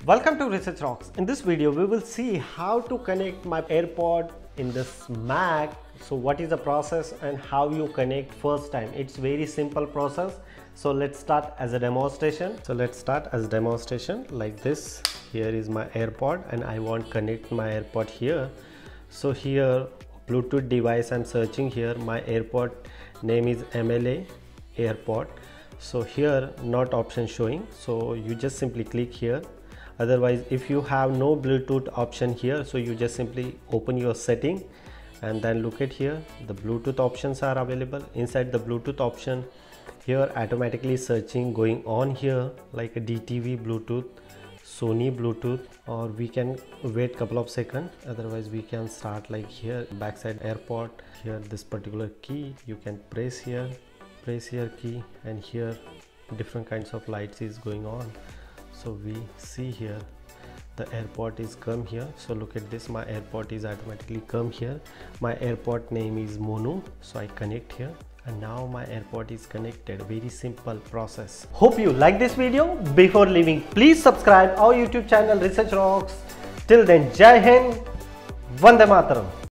Welcome to Research Rocks. In this video we will see how to connect my AirPod in this Mac. So what is the process and how you connect first time. It's very simple process. So let's start as a demonstration. Like this. Here is my AirPod and I want to connect my AirPod here. So here Bluetooth device I'm searching here. My AirPod name is MLA AirPod. So here not option showing, so you just simply click here. Otherwise if you have no Bluetooth option here, so you just simply open your setting and then look at here, the Bluetooth options are available. Inside the Bluetooth option here automatically searching going on here, like a DTV Bluetooth, Sony Bluetooth, or we can wait couple of seconds. Otherwise we can start like here backside AirPod. Here this particular key you can press here key, and here different kinds of lights is going on. So we see here the AirPod is come here. So look at this, my AirPod is automatically come here. My AirPod name is Mono, so I connect here and now my AirPod is connected. Very simple process. Hope you like this video. Before leaving, please subscribe our YouTube channel Research Rocks. Till then, Jai Hind, Vande Mataram.